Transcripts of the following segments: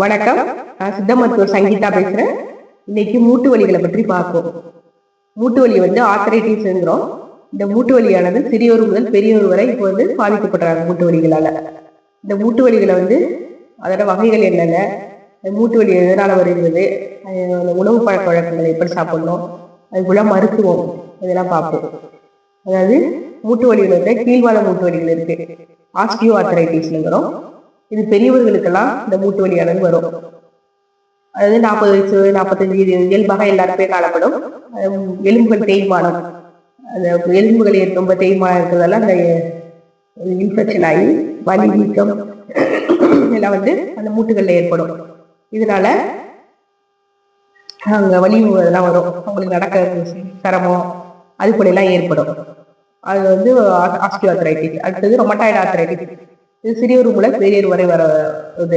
வணக்கம். நான் சித்த மருத்துவர் சங்கீதா பேசுறேன். இன்னைக்கு மூட்டு வலிகளை பற்றி பார்ப்போம். மூட்டு வலி ஆர்த்தரைட்டிஸ்ங்கிறோம். இந்த மூட்டு வலியானது சிறியோர் முதல் பெரியோர் வரை இப்போ பாதிக்கப்படுறாங்க மூட்டு வலிகளால. இந்த மூட்டு வலிகளை அதோட வகைகள் என்னென்ன, மூட்டு வலி எதனால வருகிறது, உணவு பழக்க வழக்கங்களை எப்படி சாப்பிடணும், அதுக்குள்ள மருத்துவம் இதெல்லாம் பார்ப்போம். அதாவது மூட்டு வலிகள் கீழ்வாத மூட்டு வலிகள் இருக்கு, ஆஸ்டியோ ஆர்த்தரைட்டிஸ்ங்கிறோம். இது பெரியவர்களுக்கெல்லாம் இந்த மூட்டு வலியானது வரும். அதாவது 40 வயசு 45 இயல்பாக எல்லாருமே காணப்படும். எலும்புகள் தேய்மானம், அந்த எலும்புகள் ரொம்ப தேய்மானம் இருக்கிறதால அந்த இன்ஃபெக்ஷன் ஆகி வலி வீக்கம் எல்லாம் அந்த மூட்டுகள்ல ஏற்படும். இதனால அங்க வலி அதெல்லாம் வரும். அவங்களுக்கு நடக்க சிரமம் அது போல எல்லாம் ஏற்படும். அது ஆஸ்டியோ ஆர்த்தரைட்டிஸ். அடுத்தது ரொமட்டாய்டு ஆர்த்தரைட்டிஸ். இது சிறியோர் முதல் பெரியோர் வரை வர அது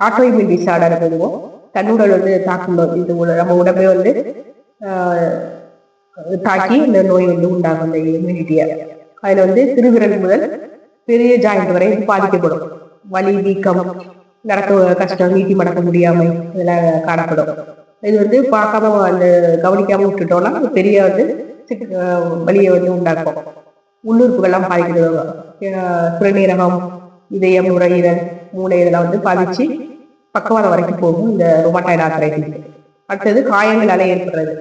ஆட்டோஇம்யூன் டிஸார்டர் இருக்கும். தன்னுடல் தாக்கும். இது நம்ம உடம்பே தாக்கி இந்த நோய் உண்டாகும். அந்த இம்யூனிட்டியை அதுல சிறுவிரல் முதல் பெரிய ஜாயிண்ட் வரை பாதிக்கப்படும். வலி வீக்கம், நடக்க கஷ்டம், நீட்டி மடக்க முடியாமை இதெல்லாம் காணப்படும். இது பார்க்காம கவனிக்காம விட்டுட்டோம்னா பெரிய வலியை உண்டாக்கும். உள்ளுறுப்புகள்லாம் பாதிக்கிறது. சிறுநீரகம், இதயம், நுரையீரல், மூளை இதெல்லாம் பாதிச்சு பக்கவாதம் வரைக்கும் போகும் இந்த ரொமட்டாய்டு ஆர்த்தரைட்டிஸ். அடுத்தது காயங்களால ஏற்படுறது.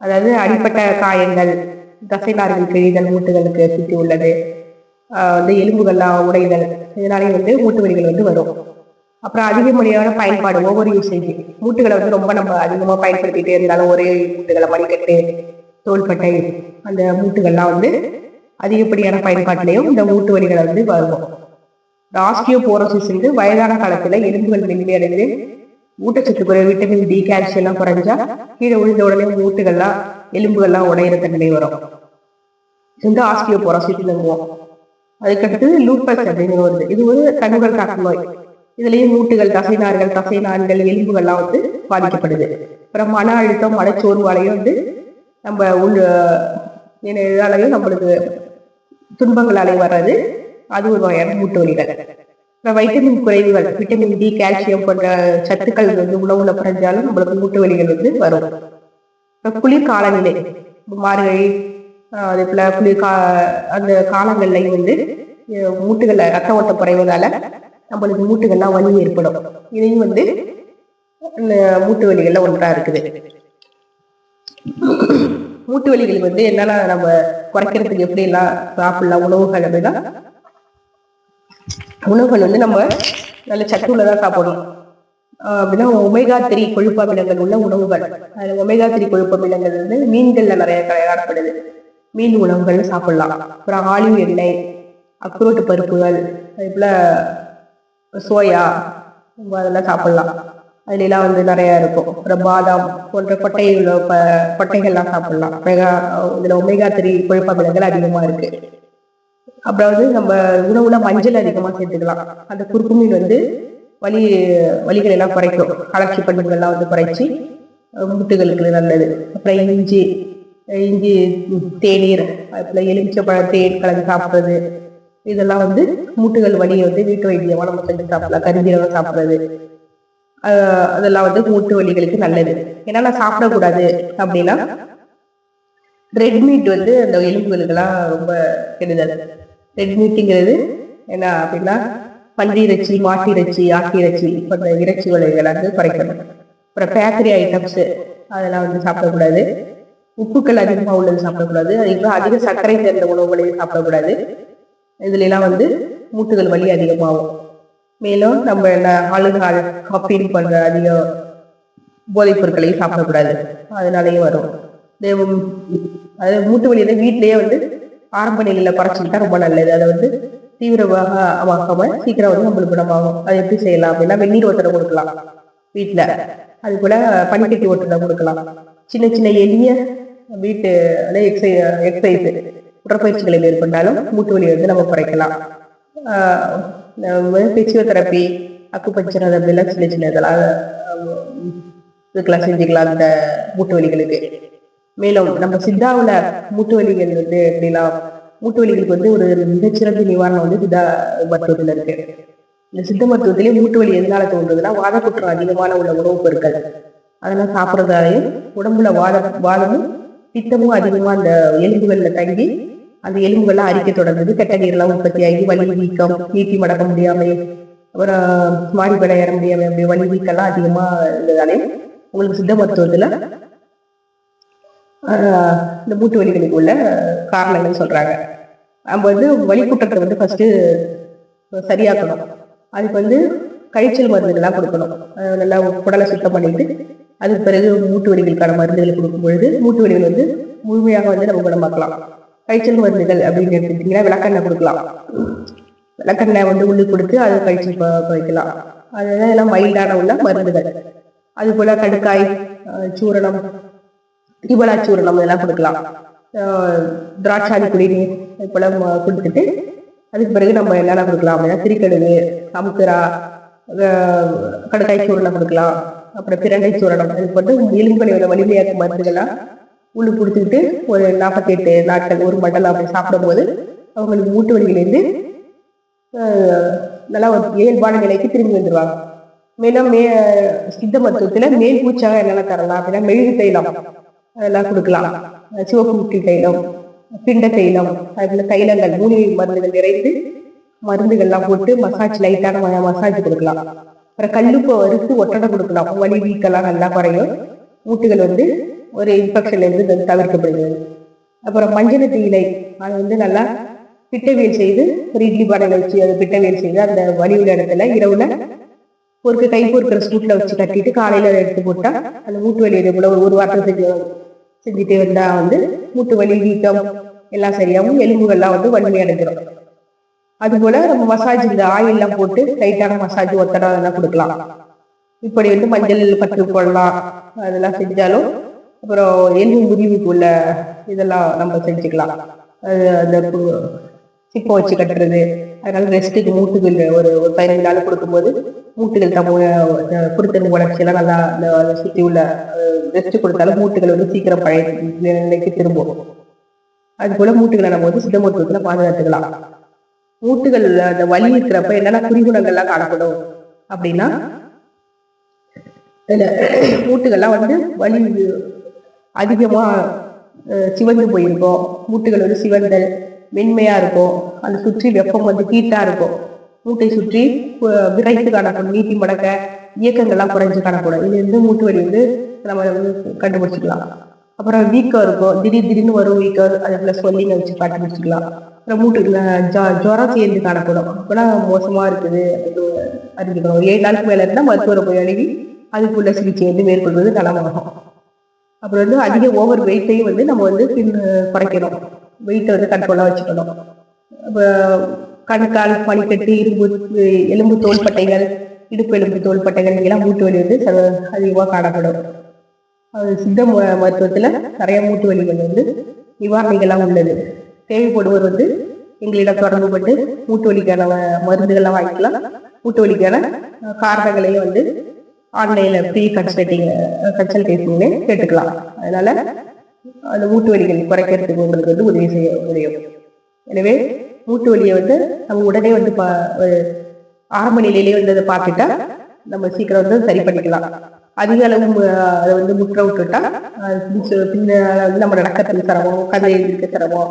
அதாவது அடிப்பட்ட காயங்கள், தசைநார்கள் கிழிதல், மூட்டுகளுக்கு சுற்றி உள்ளது, எலும்புகள்லாம் உடைதல், இதனாலே மூட்டு வலிகள் வரும். அப்புறம் அதிகப்படியான பயன்பாடு, ஓவர் யூசேஜ். மூட்டுகளை ரொம்ப நம்ம அதிகமா பயன்படுத்திட்டே இருந்தாலும் ஒரே மூட்டுகளை மணிக்கட்டு, தோள்பட்டை, அந்த மூட்டுகள்லாம் அதிகப்படியான பயன்பாட்டிலையும் இந்த மூட்டு வலிகளை வரும். ஆஸ்டியோபோரோசிஸ் வயதான காலத்துல எலும்புகள் மென்மையடைந்து ஊட்டச்சத்து குறைவு, விட்டமின் டி, கால்சியம் எல்லாம் குறைஞ்சா கீழே விழுந்த உடனே மூட்டுகள்லாம் எலும்புகள்லாம் உடையிற தன்மை வரும். இந்த ஆஸ்டியோபோரோசிஸ் சொல்லுவோம். அதுக்கடுத்து லூப்பஸ் அப்படின்னு வருது. இது ஒரு கண்ணுகள் தாக்கும் நோய். இதுலயும் மூட்டுகள், தசைநார்கள், தசைநான்கள், எலும்புகள்லாம் பாதிக்கப்படுது. அப்புறம் மன அழுத்தம், மனச்சோர்வாலையும் நம்ம இதாலையும் நம்மளுக்கு துன்பங்களாலே வர்றது. அது ஒரு வகையான மூட்டு வலிகள். வைட்டமின் குறைவுகள், விட்டமின் டி, கால்சியம் போன்ற சத்துக்கள் உணவுல குறைஞ்சாலும் நம்மளுக்கு மூட்டு வலிகள் வரும். குளிர் காலநிலை, மார்கழி, அதே போல அந்த காலங்கள்லையும் மூட்டுகள்ல ரத்த ஓட்டம் குறைவதால நம்மளுக்கு மூட்டுகள்லாம் வலி ஏற்படும். இதையும் மூட்டு வலிகள்ல ஒன்றா இருக்குது. மூட்டு வலிகள் என்னன்னா நம்ம குறைக்கிறதுக்கு எப்படி எல்லாம் சாப்பிடலாம் உணவுகள் அப்படின்னா, உணவுகள் நம்ம நல்ல சத்து உள்ளதான் சாப்பிடணும். அப்படின்னா ஒமேகா 3 கொழுப்பு அமிலங்கள் உள்ள உணவுகள். அதுல ஒமேகா 3 கொழுப்பு அமிலங்கள் மீன்கள்ல நிறைய காணப்படுது. மீன் உணவுகள் சாப்பிடலாம். அப்புறம் ஆலிவ் எண்ணெய், அக்ரோட்டு பருப்புகள், அதே போல சோயா அதெல்லாம் சாப்பிடலாம். அதுல எல்லாம் நிறைய இருக்கும். அப்புறம் பாதாம் போன்ற கொட்டைகள்லாம் சாப்பிடலாம். இதுல ஒமேகா 3 கொழுப்பு அமிலங்கள் அதிகமா இருக்கு. அப்புறம் நம்ம உணவுல மஞ்சள் அதிகமா சேர்த்துக்கலாம். அந்த குறுக்குமீன் வலிகள் எல்லாம் குறைக்கும். கலர்ச்சி பண்புகள்லாம் குறைச்சி மூட்டுகளுக்கு நல்லது. அப்புறம் இஞ்சி, தேநீர், அதுல எலுமிச்சப்பழ தேன் கலந்து சாப்பிடுறது, இதெல்லாம் மூட்டுகள் வலியை வீட்டு வைத்தியமா நம்ம செஞ்சு சாப்பிடலாம். கரிஞ்சீரகம் சாப்பிடுறது, அதெல்லாம் மூட்டு வலிகளுக்கு நல்லது. ஏன்னா சாப்பிடக்கூடாது அப்படின்னா ரெட் மீட் அந்த எலும்புகளுக்கு எல்லாம் ரொம்ப கெடுதல். ரெட் மீட்டுங்கிறது என்ன அப்படின்னா, பன்றி இறைச்சி, மாட்டு இறைச்சி, ஆட்டு இறைச்சி போன்ற இறைச்சி வகைகள் குறைக்கணும். அப்புறம் பேக்கரி ஐட்டம்ஸ் அதெல்லாம் சாப்பிடக்கூடாது. உப்புக்கள் அதிகமா உள்ளது சாப்பிடக்கூடாது. அதுக்கப்புறம் அதிக சர்க்கரை சேர்ந்த உணவுகளையும் சாப்பிடக்கூடாது. இதுல எல்லாம் மூட்டுகள் வலி அதிகமாகும். மேலும் நம்ம ஆளுகால், காஃபின் போன்ற அதிக போதைப் பொருட்களையும் சாப்பிடக்கூடாது. அதனாலேயும் வரும். மூட்டு வலியை வீட்டிலேயே ஆரம்ப நிலையில குறைச்சிக்கிட்டா ரொம்ப நல்லது. அதை தீவிரமாக ஆகாம சீக்கிரம் நம்மளுக்கு குணமாகும். அது எப்படி செய்யலாம் அப்படின்னா, வெந்நீர் ஒத்தடம் கொடுக்கலாம் வீட்டுல. அது போல பனிக்கட்டி ஒத்தடம் கொடுக்கலாம். சின்ன சின்ன எளிய வீட்டு எக்ஸசைஸ் உடற்பயிற்சிகளை மேற்கொண்டாலும் மூட்டு வலியை நம்ம குறைக்கலாம். பிசியோதெரப்பி, அக்குபஞ்சர் அதெல்லாம் சின்ன சின்ன இதெல்லாம் செஞ்சுக்கலாம் அந்த மூட்டு வலிகளுக்கு. மேலும் நம்ம சித்தாவுல மூட்டு வலிகள் எப்படின்னா, மூட்டு வலிகளுக்கு ஒரு மிகச்சிறந்த நிவாரணம் சித்தா மருத்துவத்துல இருக்கு. இந்த சித்த மருத்துவத்திலே மூட்டு வலி எதனால தோன்றுதுன்னா வாத குற்றம் அதிகமான உள்ள உணவுப் பொருட்கள் அதெல்லாம் சாப்பிட்றதாலையும் உடம்புல வாதமும் பித்தமும் அதிகமா அந்த எலும்புகள்ல தங்கி அந்த எலும்புகள்லாம் அரிக்க தொடங்குது, கெட்ட நீர்லாம் உற்பத்தி ஆகி வலி வீக்கம், நீட்டி மடக்க முடியாமல், அப்புறம் மாடிப்படை ஏற முடியாம அப்படி வலி வீக்கெல்லாம் அதிகமா இருந்ததாலையும் உங்களுக்கு சித்த மருத்துவத்துல இந்த மூட்டு வலிகளுக்கு உள்ள காரணங்கள் சொல்றாங்க. நம்ம வந்து வலிக்குற்றத்தை வந்து ஃபர்ஸ்ட் சரியாக்கணும். அதுக்கு கழிச்சல் மருந்துகள்லாம் கொடுக்கணும். நல்லா குடலை சுத்தம் பண்ணிட்டு அதுக்கு பிறகு மூட்டு வலிகளுக்கான மருந்துகள் கொடுக்கும் பொழுது மூட்டு வலிகள் முழுமையாக நம்ம குணமாக்கலாம். கழிச்சல் மருந்துகள் அப்படின்னு எடுத்துக்கிட்டீங்கன்னா விளக்கெண்ணெய் கொடுக்கலாம். விளக்கெண்ணெய் உள்ளுக்கு கொடுத்து அதை கழிச்சல் வைக்கலாம். அதுதான் எல்லாம் மைல்டான உள்ள மருந்துகள். அது போல கடுக்காய் சூரணம், திரிபலா சூரணம் இதெல்லாம் கொடுக்கலாம். திராட்சாதி குடிநீர் அது போல கொடுத்துட்டு அதுக்கு பிறகு நம்ம என்னென்ன கொடுக்கலாம் அப்படின்னா திரிக்கடுகு, அமுக்குரா, கடுக்காய் சூரணம் கொடுக்கலாம். அப்புறம் பிரண்டை சூரணம் அது எலும்புகளை வலிமையாக்கும் மருந்துகள்லாம் உள்ளு கொடுத்துக்கிட்டு ஒரு 48 நாட்கள் ஒரு மண்டலம் அப்படி சாப்பிடும்போது அவங்களுக்கு மூட்டு வலியிலேருந்து நல்லா ஒரு இயல்பான நிலைக்கு திரும்பி வந்துடுவாங்க. மேலும் சித்த மருத்துவத்துல மேல் பூச்சாக என்னென்ன தரலாம் அப்படின்னா மெழுகு தைலம் அதெல்லாம் கொடுக்கலாம். சிவப்பு முட்டி தைலம், பிண்ட தைலம், அதுல தைலங்கள் மூலிகை மருந்துகள் நிறைந்து மருந்துகள்லாம் போட்டு மசாஜ் லைட்டான மசாஜ் கொடுக்கலாம். அப்புறம் கல்லுப்பை வறுத்து ஒட்டடை கொடுக்கலாம். வலி வீக்கெல்லாம் நல்லா குறையும். மூட்டுகள் ஒரு இன்ஃபெக்ஷன்ல இருந்து தவிர்க்கப்படுகிறது. அப்புறம் மஞ்சள் இலை அது நல்லா பிட்டவியல் செய்து ஒரு இட்லி பானையில வச்சு அது பிட்டவியல் செய்து அந்த வலி உள்ள இடத்துல இரவுல கை பொறுக்கிற சூட்ல வச்சு கட்டிட்டு காலையில எடுத்து போட்டா அந்த மூட்டு வலி போல ஒரு வாரம் செஞ்சுட்டே வந்தா மூட்டு வலி வீக்கம் எல்லாம் சரியாகும், எலும்புகள்லாம் வலிமை அடைஞ்சிடும். அது போல நம்ம மசாஜ் இந்த ஆயில் எல்லாம் போட்டு லைட்டான மசாஜ் ஒத்தடா அதெல்லாம் கொடுக்கலாம். இப்படி மஞ்சள் பற்று போடலாம். அதெல்லாம் செஞ்சாலும் அப்புறம் எலும்பு முறிவுக்கு உள்ள இதெல்லாம் நம்ம செஞ்சுக்கலாம். அந்த சிப்பை வச்சு கட்டுறது, அதனால ரெஸ்ட்டுக்கு மூட்டுகள் ஒரு 15 நாள் கொடுக்கும்போது மூட்டுகள் குருத்தன் வளர்ச்சியெல்லாம் நல்லா சுற்றி உள்ள ரெஸ்ட் கொடுத்தாலும் மூட்டுகள் சீக்கிரம் பழைய நிலைக்கு திரும்பும். அது போல மூட்டுகளை நம்ம சித்த மருத்துவத்துல பாதுகாத்துக்கலாம். மூட்டுகள் அந்த வலி இருக்கிறப்ப என்னென்ன குறிகுணங்கள்லாம் காணப்படும் அப்படின்னா மூட்டுகள்லாம் வலி அதிகமா சிவந்து போயிருக்கும். மூட்டுகள் சிவந்தல் மென்மையா இருக்கும். அதை சுற்றி வெப்பம் ஹீட்டா இருக்கும். மூட்டை சுற்றி விரைத்து காணப்படும், நீட்டி மடக்க இயக்கங்கள்லாம் குறைஞ்சு காணப்படும். இது மூட்டு வலி நம்ம கண்டுபிடிச்சிக்கலாம். அப்புறம் வீக்கம் இருக்கும், திடீர்னு வரும் வீக்கம், அதுக்குள்ள சொல்லிங்க வச்சு கண்டுபிடிச்சிக்கலாம். அப்புறம் மூட்டுல ஜுரம் சேர்ந்து காணப்படும். அப்பெல்லாம் மோசமா இருக்குது அறிஞ்சுக்கணும். 7 நாளுக்கு மேல இருந்தா மருத்துவரை போய் அணுகி அதுக்குள்ள சிகிச்சை மேற்கொள்வது நலமாகும். அப்புறம் அதிக ஓவர் வெயிட்டையும் நம்ம குறைக்கணும். வெயிட்டை கண்ட்ரோலா வச்சுக்கணும். கணுக்கால், பனிக்கட்டு, எலும்பு தோள்பட்டைகள், இடுப்பு எலும்பு தோள்பட்டைகள் இதெல்லாம் மூட்டு வலி அதிகமாக காணப்படும். சித்த மருத்துவத்துல நிறைய மூட்டு வலிகள் நிவாரணிகள்லாம் உள்ளது. தேவைப்படுவர் எங்களிடம் தொடர்பு கொண்டு மூட்டு வலிக்கான மருந்துகள்லாம் வாங்கிக்கலாம். மூட்டு வலிக்கான காரணங்களையும் ஆன்லைன்ல ஃப்ரீ கன்சல்டேஷன் கேட்டுக்கலாம். அதனால அந்த மூட்டு வலிகள் குறைக்கிறதுக்கு உங்களுக்கு உதவி செய்ய முடியும். எனவே மூட்டு வலியை நம்ம உடனே ஆரம்ப நிலையிலேயே அதை பார்த்துட்டா நம்ம சீக்கிரம் சரி பண்ணிக்கலாம். அதிக அளவு அதை முற்ற விட்டுட்டா நம்ம நடக்கிறதுக்கு சிரமம், கதை இருக்க சிரமம்,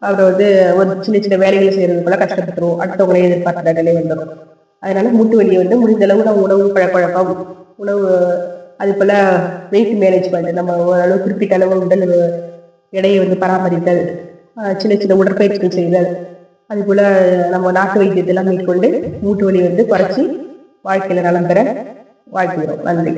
அப்புறம் ஒரு சின்ன வேலைகளை செய்யறது போல கஷ்டப்பட்டுருவோம். அடுத்தவங்களே எதிர்பார்க்கிற நிலை வந்துடும். அதனால மூட்டு வலியை முடிந்த அளவு நம்ம உணவு பழக்கம், உணவு அது போல வெயிட் மேனேஜ்மெண்ட், நம்ம ஓரளவு குறிப்பிட்ட அளவு உடல் எடையை பராமரித்தல், சின்ன உடற்பயிற்சிகள் செய்தல், அது போல நம்ம நாட்டு வைத்தியத்தெல்லாம் மேற்கொண்டு மூட்டு வலி குறைச்சி வாழ்க்கையில நலம் பெற வாழ்த்துகிறோம். நன்றி.